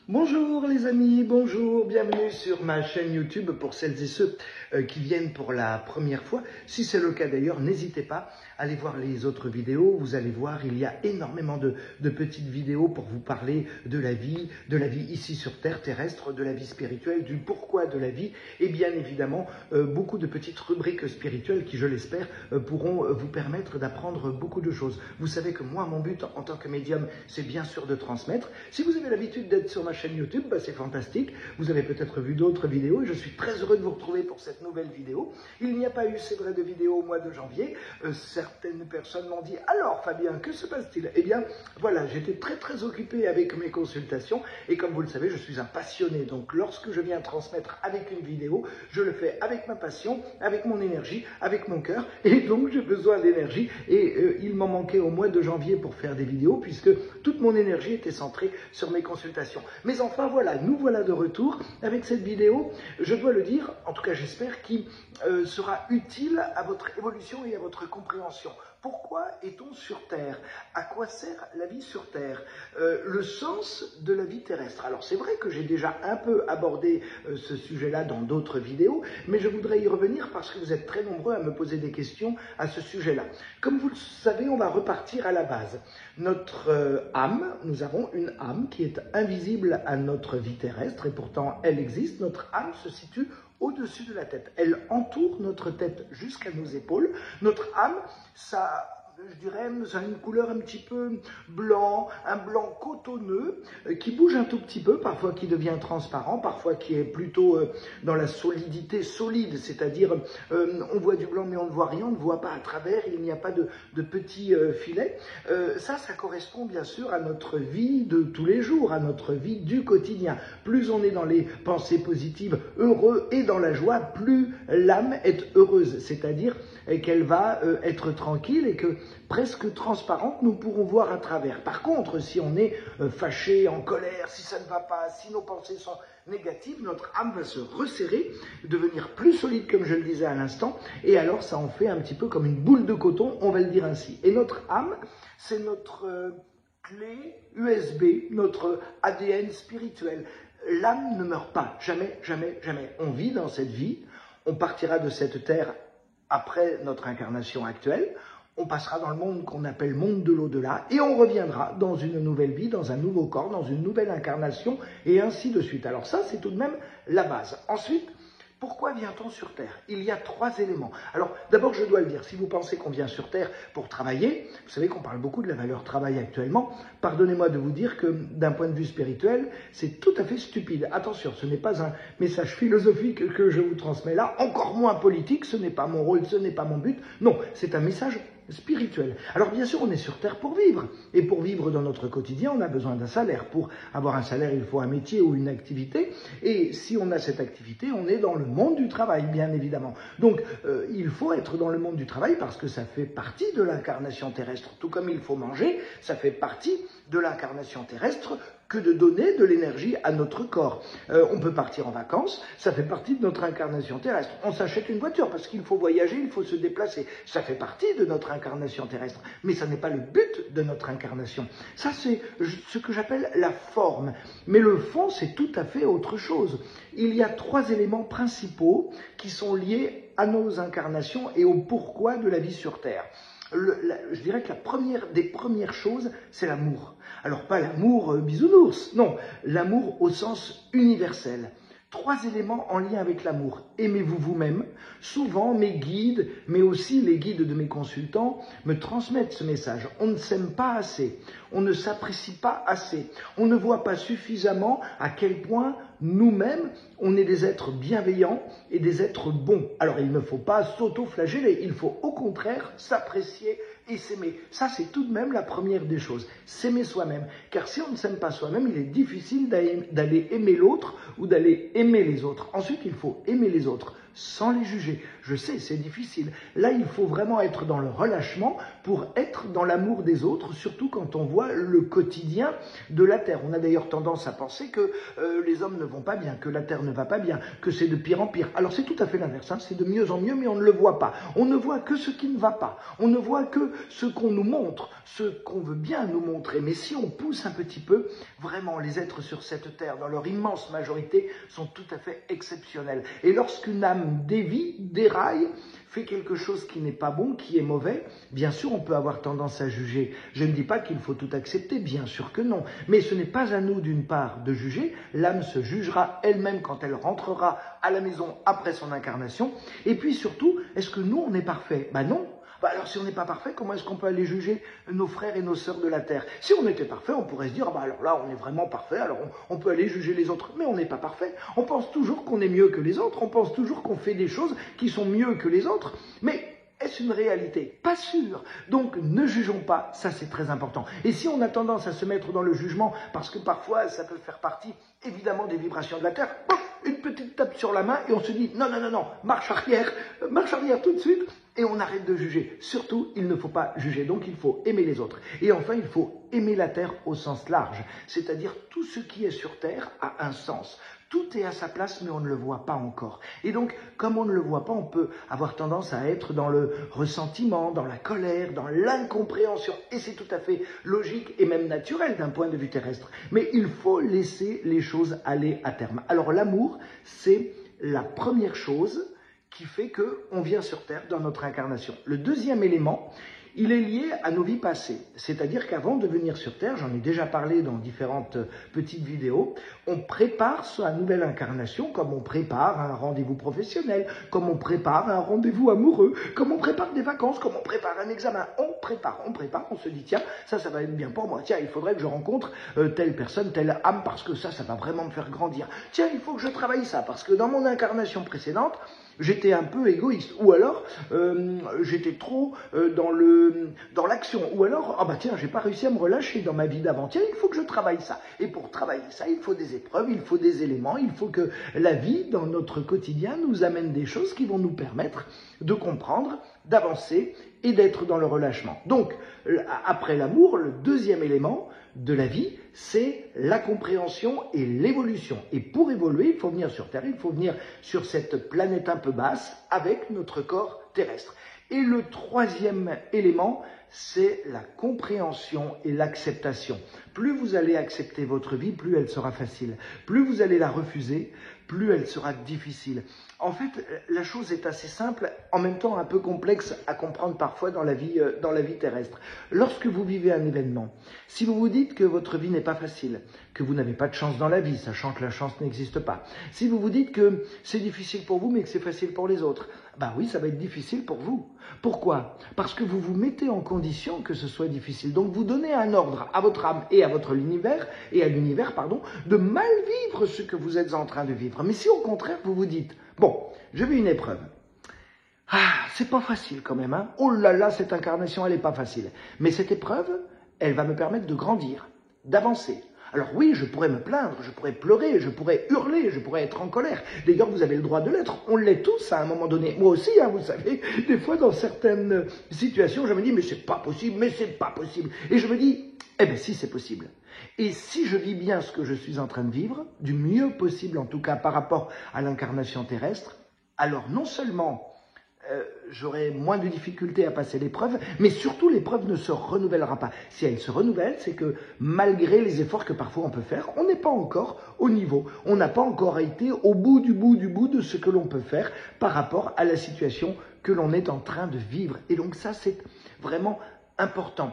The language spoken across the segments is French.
Bonjour les amis, bonjour, bienvenue sur ma chaîne YouTube pour celles et ceux qui viennent pour la première fois. Si c'est le cas d'ailleurs, n'hésitez pas à aller voir les autres vidéos. Vous allez voir, il y a énormément de petites vidéos pour vous parler de la vie ici sur Terre terrestre, de la vie spirituelle, du pourquoi de la vie et bien évidemment beaucoup de petites rubriques spirituelles qui, je l'espère, pourront vous permettre d'apprendre beaucoup de choses. Vous savez que moi, mon but en tant que médium, c'est bien sûr de transmettre. Si vous avez l'habitude d'être sur ma chaîne YouTube, c'est fantastique. Vous avez peut-être vu d'autres vidéos et je suis très heureux de vous retrouver pour cette nouvelle vidéo. Il n'y a pas eu, c'est vrai, de vidéo au mois de janvier. Certaines personnes m'ont dit « Alors Fabien, que se passe-t-il » Eh bien, voilà, j'étais très occupé avec mes consultations et comme vous le savez, je suis un passionné. Donc, lorsque je viens transmettre avec une vidéo, je le fais avec ma passion, avec mon énergie, avec mon cœur et donc j'ai besoin d'énergie et il m'en manquait au mois de janvier pour faire des vidéos puisque toute mon énergie était centrée sur mes consultations. Mais enfin voilà, nous voilà de retour avec cette vidéo, je dois le dire, en tout cas j'espère, qui sera utile à votre évolution et à votre compréhension. Pourquoi est-on sur Terre? À quoi sert la vie sur Terre? Le sens de la vie terrestre. Alors c'est vrai que j'ai déjà un peu abordé ce sujet-là dans d'autres vidéos, mais je voudrais y revenir parce que vous êtes très nombreux à me poser des questions à ce sujet-là. Comme vous le savez, on va repartir à la base. Notre âme, nous avons une âme qui est invisible à notre vie terrestre et pourtant elle existe. Notre âme se situe au-dessus de la tête. Elle entoure notre tête jusqu'à nos épaules. Notre âme, ça, je dirais, ça a une couleur un petit peu blanc, un blanc cotonneux, qui bouge un tout petit peu, parfois qui devient transparent, parfois qui est plutôt dans la solidité solide, c'est-à-dire on voit du blanc mais on ne voit rien, on ne voit pas à travers, il n'y a pas de petits filets. Ça correspond bien sûr à notre vie de tous les jours, à notre vie du quotidien. Plus on est dans les pensées positives, heureux et dans la joie, plus l'âme est heureuse, c'est-à-dire qu'elle va être tranquille et que presque transparente, nous pourrons voir à travers. Par contre, si on est fâché, en colère, si ça ne va pas, si nos pensées sont négatives, notre âme va se resserrer, devenir plus solide, comme je le disais à l'instant, et alors ça en fait un petit peu comme une boule de coton, on va le dire ainsi. Et notre âme, c'est notre clé USB, notre ADN spirituel. L'âme ne meurt pas, jamais, jamais, jamais. On vit dans cette vie, on partira de cette terre après notre incarnation actuelle, on passera dans le monde qu'on appelle monde de l'au-delà et on reviendra dans une nouvelle vie, dans un nouveau corps, dans une nouvelle incarnation et ainsi de suite. Alors ça, c'est tout de même la base. Ensuite, pourquoi vient-on sur Terre? Il y a 3 éléments. Alors, d'abord, je dois le dire, si vous pensez qu'on vient sur Terre pour travailler, vous savez qu'on parle beaucoup de la valeur travail actuellement, pardonnez-moi de vous dire que d'un point de vue spirituel, c'est tout à fait stupide. Attention, ce n'est pas un message philosophique que je vous transmets là, encore moins politique, ce n'est pas mon rôle, ce n'est pas mon but. Non, c'est un message spirituel. Alors bien sûr, on est sur Terre pour vivre. Et pour vivre dans notre quotidien, on a besoin d'un salaire. Pour avoir un salaire, il faut un métier ou une activité. Et si on a cette activité, on est dans le monde du travail, bien évidemment. Donc, il faut être dans le monde du travail parce que ça fait partie de l'incarnation terrestre. Tout comme il faut manger, ça fait partie de l'incarnation terrestre que de donner de l'énergie à notre corps. On peut partir en vacances, ça fait partie de notre incarnation terrestre. On s'achète une voiture parce qu'il faut voyager, il faut se déplacer. Ça fait partie de notre incarnation terrestre, mais ça n'est pas le but de notre incarnation. Ça, c'est ce que j'appelle la forme. Mais le fond, c'est tout à fait autre chose. Il y a 3 éléments principaux qui sont liés à nos incarnations et au pourquoi de la vie sur Terre. Je dirais que la première des premières choses, c'est l'amour. Alors pas l'amour bisounours, non, l'amour au sens universel. 3 éléments en lien avec l'amour. Aimez-vous vous-même. Souvent, mes guides, mais aussi les guides de mes consultants, me transmettent ce message. On ne s'aime pas assez. On ne s'apprécie pas assez. On ne voit pas suffisamment à quel point nous-mêmes, on est des êtres bienveillants et des êtres bons. Alors, il ne faut pas s'auto-flageller. Il faut au contraire s'apprécier et s'aimer. Ça, c'est tout de même la première des choses. S'aimer soi-même. Car si on ne s'aime pas soi-même, il est difficile d'aller aimer l'autre ou d'aller aimer les autres. Ensuite, il faut aimer les autres sans les juger. Je sais, c'est difficile. Là, il faut vraiment être dans le relâchement pour être dans l'amour des autres, surtout quand on voit le quotidien de la Terre. On a d'ailleurs tendance à penser que les hommes ne vont pas bien, que la Terre ne va pas bien, que c'est de pire en pire. Alors c'est tout à fait l'inverse, hein. C'est de mieux en mieux, mais on ne le voit pas. On ne voit que ce qui ne va pas. On ne voit que ce qu'on nous montre, ce qu'on veut bien nous montrer. Mais si on pousse un petit peu, vraiment, les êtres sur cette Terre, dans leur immense majorité, sont tout à fait exceptionnels. Et lorsqu'une âme dévie, déraille, fait quelque chose qui n'est pas bon, qui est mauvais, bien sûr, on peut avoir tendance à juger. Je ne dis pas qu'il faut tout accepter, bien sûr que non. Mais ce n'est pas à nous, d'une part, de juger. L'âme se jugera elle-même quand elle rentrera à la maison après son incarnation. Et puis surtout, est-ce que nous, on est parfait? Ben non. Alors si on n'est pas parfait, comment est-ce qu'on peut aller juger nos frères et nos sœurs de la terre? Si on était parfait, on pourrait se dire, alors là on est vraiment parfait, alors on peut aller juger les autres. Mais on n'est pas parfait. On pense toujours qu'on est mieux que les autres, on pense toujours qu'on fait des choses qui sont mieux que les autres. Mais est-ce une réalité? Pas sûr. Donc ne jugeons pas, ça c'est très important. Et si on a tendance à se mettre dans le jugement, parce que parfois ça peut faire partie évidemment des vibrations de la terre, une petite tape sur la main et on se dit non, marche arrière tout de suite. Et on arrête de juger. Surtout, il ne faut pas juger. Donc, il faut aimer les autres. Et enfin, il faut aimer la Terre au sens large. C'est-à-dire, tout ce qui est sur Terre a un sens. Tout est à sa place, mais on ne le voit pas encore. Et donc, comme on ne le voit pas, on peut avoir tendance à être dans le ressentiment, dans la colère, dans l'incompréhension. Et c'est tout à fait logique et même naturel d'un point de vue terrestre. Mais il faut laisser les choses aller à terme. Alors, l'amour, c'est la première chose qui fait qu'on vient sur Terre dans notre incarnation. Le deuxième élément, il est lié à nos vies passées. C'est-à-dire qu'avant de venir sur Terre, j'en ai déjà parlé dans différentes petites vidéos, on prépare sa nouvelle incarnation comme on prépare un rendez-vous professionnel, comme on prépare un rendez-vous amoureux, comme on prépare des vacances, comme on prépare un examen. On prépare, on se dit, tiens, ça va être bien pour moi. Tiens, il faudrait que je rencontre telle personne, telle âme, parce que ça va vraiment me faire grandir. Tiens, il faut que je travaille ça, parce que dans mon incarnation précédente, j'étais un peu égoïste, ou alors j'étais trop dans l'action, ou alors, tiens, j'ai pas réussi à me relâcher dans ma vie d'avant, tiens, il faut que je travaille ça. Et pour travailler ça, il faut des épreuves, il faut des éléments, il faut que la vie, dans notre quotidien, nous amène des choses qui vont nous permettre de comprendre, d'avancer et d'être dans le relâchement. Donc, après l'amour, le deuxième élément de la vie, c'est la compréhension et l'évolution. Et pour évoluer, il faut venir sur Terre, il faut venir sur cette planète un peu basse avec notre corps terrestre. Et le troisième élément, c'est la compréhension et l'acceptation. Plus vous allez accepter votre vie, plus elle sera facile. Plus vous allez la refuser, plus elle sera difficile. En fait, la chose est assez simple, en même temps un peu complexe à comprendre parfois dans la vie terrestre. Lorsque vous vivez un événement, si vous vous dites que votre vie n'est pas facile, que vous n'avez pas de chance dans la vie, sachant que la chance n'existe pas, si vous vous dites que c'est difficile pour vous mais que c'est facile pour les autres, oui, ça va être difficile pour vous. Pourquoi? Parce que vous vous mettez en condition que ce soit difficile. Donc vous donnez un ordre à votre âme et à l'univers, de mal vivre ce que vous êtes en train de vivre. Mais si au contraire vous vous dites, bon, je vis une épreuve. C'est pas facile quand même, hein. Oh là là, cette incarnation, elle est pas facile. Mais cette épreuve, elle va me permettre de grandir, d'avancer. Alors oui, je pourrais me plaindre, je pourrais pleurer, je pourrais hurler, je pourrais être en colère. D'ailleurs, vous avez le droit de l'être. On l'est tous à un moment donné. Moi aussi, vous savez, des fois dans certaines situations, je me dis, mais c'est pas possible, mais c'est pas possible. Et je me dis, si, c'est possible. Et si je vis bien ce que je suis en train de vivre, du mieux possible en tout cas par rapport à l'incarnation terrestre, alors non seulement j'aurai moins de difficultés à passer l'épreuve, mais surtout l'épreuve ne se renouvellera pas. Si elle se renouvelle, c'est que malgré les efforts que parfois on peut faire, on n'est pas encore au niveau. On n'a pas encore été au bout du bout de ce que l'on peut faire par rapport à la situation que l'on est en train de vivre. Et donc ça, c'est vraiment important,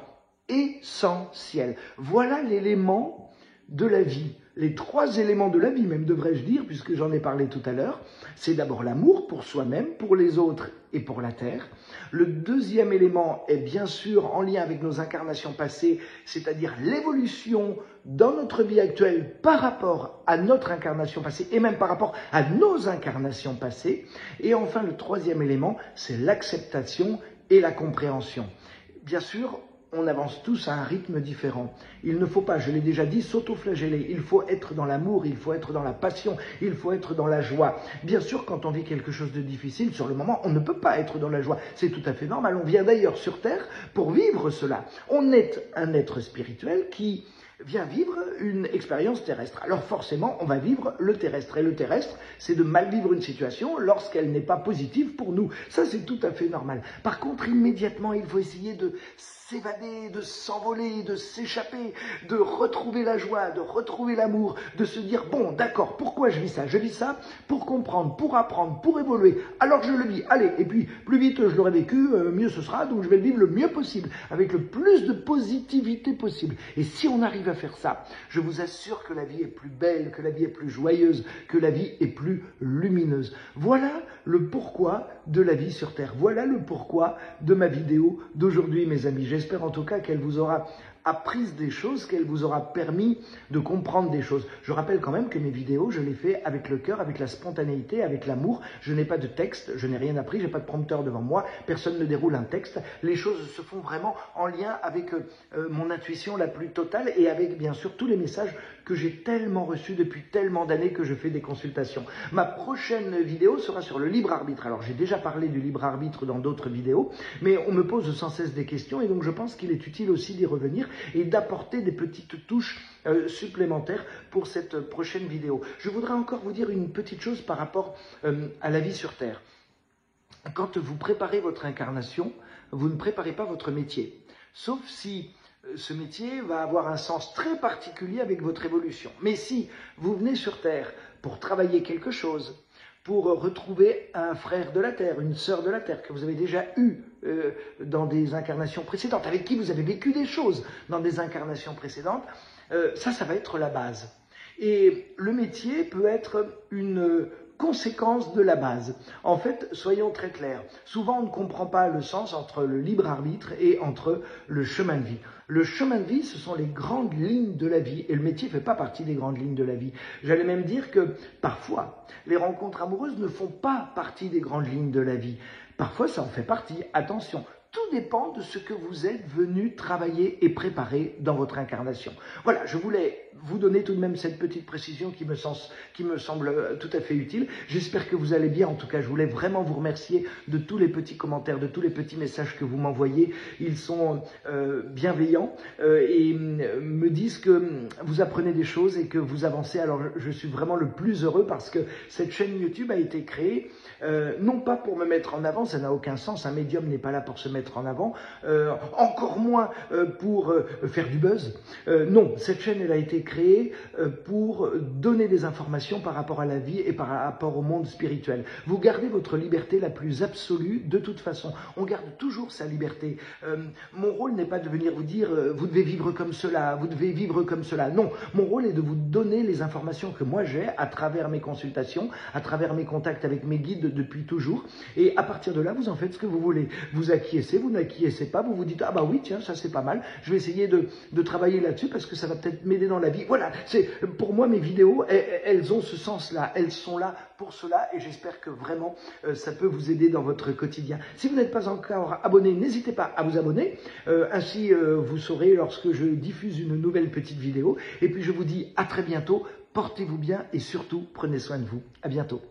essentiel. Voilà l'élément de la vie. Les trois éléments de la vie, même devrais-je dire, puisque j'en ai parlé tout à l'heure, c'est d'abord l'amour pour soi-même, pour les autres et pour la Terre. Le deuxième élément est bien sûr en lien avec nos incarnations passées, c'est-à-dire l'évolution dans notre vie actuelle par rapport à notre incarnation passée et même par rapport à nos incarnations passées. Et enfin, le troisième élément, c'est l'acceptation et la compréhension. Bien sûr, on avance tous à un rythme différent. Il ne faut pas, je l'ai déjà dit, s'auto-flageller. Il faut être dans l'amour, il faut être dans la passion, il faut être dans la joie. Bien sûr, quand on vit quelque chose de difficile, sur le moment, on ne peut pas être dans la joie. C'est tout à fait normal. On vient d'ailleurs sur Terre pour vivre cela. On est un être spirituel qui vient vivre une expérience terrestre. Alors forcément, on va vivre le terrestre. Et le terrestre, c'est de mal vivre une situation lorsqu'elle n'est pas positive pour nous. Ça, c'est tout à fait normal. Par contre, immédiatement, il faut essayer de s'évader, de s'envoler, de s'échapper, de retrouver la joie, de retrouver l'amour, de se dire, bon, d'accord, pourquoi je vis ça? Je vis ça pour comprendre, pour apprendre, pour évoluer. Alors je le vis. Allez, et puis, plus vite je l'aurai vécu, mieux ce sera. Donc je vais le vivre le mieux possible, avec le plus de positivité possible. Et si on arrive à faire ça, je vous assure que la vie est plus belle, que la vie est plus joyeuse, que la vie est plus lumineuse. Voilà le pourquoi de la vie sur Terre. Voilà le pourquoi de ma vidéo d'aujourd'hui, mes amis. J'espère en tout cas qu'elle vous aura appris des choses, qu'elle vous aura permis de comprendre des choses. Je rappelle quand même que mes vidéos, je les fais avec le cœur, avec la spontanéité, avec l'amour. Je n'ai pas de texte, je n'ai rien appris, je n'ai pas de prompteur devant moi, personne ne déroule un texte. Les choses se font vraiment en lien avec mon intuition la plus totale et avec bien sûr tous les messages que j'ai tellement reçus depuis tellement d'années que je fais des consultations. Ma prochaine vidéo sera sur le libre arbitre. Alors j'ai déjà parlé du libre arbitre dans d'autres vidéos, mais on me pose sans cesse des questions et donc je pense qu'il est utile aussi d'y revenir et d'apporter des petites touches supplémentaires pour cette prochaine vidéo. Je voudrais encore vous dire une petite chose par rapport à la vie sur Terre. Quand vous préparez votre incarnation, vous ne préparez pas votre métier. Sauf si ce métier va avoir un sens très particulier avec votre évolution. Mais si vous venez sur Terre pour travailler quelque chose, pour retrouver un frère de la Terre, une sœur de la Terre que vous avez déjà eu dans des incarnations précédentes, avec qui vous avez vécu des choses dans des incarnations précédentes, ça va être la base. Et le métier peut être une conséquence de la base. En fait, soyons très clairs, souvent on ne comprend pas le sens entre le libre arbitre et entre le chemin de vie. Le chemin de vie, ce sont les grandes lignes de la vie et le métier ne fait pas partie des grandes lignes de la vie. J'allais même dire que parfois, les rencontres amoureuses ne font pas partie des grandes lignes de la vie. Parfois, ça en fait partie. Attention, tout dépend de ce que vous êtes venu travailler et préparer dans votre incarnation. Voilà, je voulais vous donner tout de même cette petite précision qui me semble tout à fait utile. J'espère que vous allez bien. En tout cas, je voulais vraiment vous remercier de tous les petits commentaires, de tous les petits messages que vous m'envoyez. Ils sont bienveillants et me disent que vous apprenez des choses et que vous avancez. Alors, je suis vraiment le plus heureux parce que cette chaîne YouTube a été créée non pas pour me mettre en avant, ça n'a aucun sens. Un médium n'est pas là pour se mettre en avant, encore moins pour faire du buzz. Non, cette chaîne elle a été créée pour donner des informations par rapport à la vie et par rapport au monde spirituel. Vous gardez votre liberté la plus absolue de toute façon. On garde toujours sa liberté. Mon rôle n'est pas de venir vous dire vous devez vivre comme cela, vous devez vivre comme cela. Non, mon rôle est de vous donner les informations que moi j'ai à travers mes consultations, à travers mes contacts avec mes guides depuis toujours. Et à partir de là, vous en faites ce que vous voulez. Vous acquiescez, vous n'acquiescez pas, vous vous dites « Ah bah oui, tiens, ça c'est pas mal, je vais essayer de travailler là-dessus parce que ça va peut-être m'aider dans la vie. » Voilà, pour moi, mes vidéos, elles ont ce sens-là, elles sont là pour cela et j'espère que vraiment ça peut vous aider dans votre quotidien. Si vous n'êtes pas encore abonné, n'hésitez pas à vous abonner, ainsi vous saurez lorsque je diffuse une nouvelle petite vidéo. Et puis je vous dis à très bientôt, portez-vous bien et surtout prenez soin de vous. À bientôt.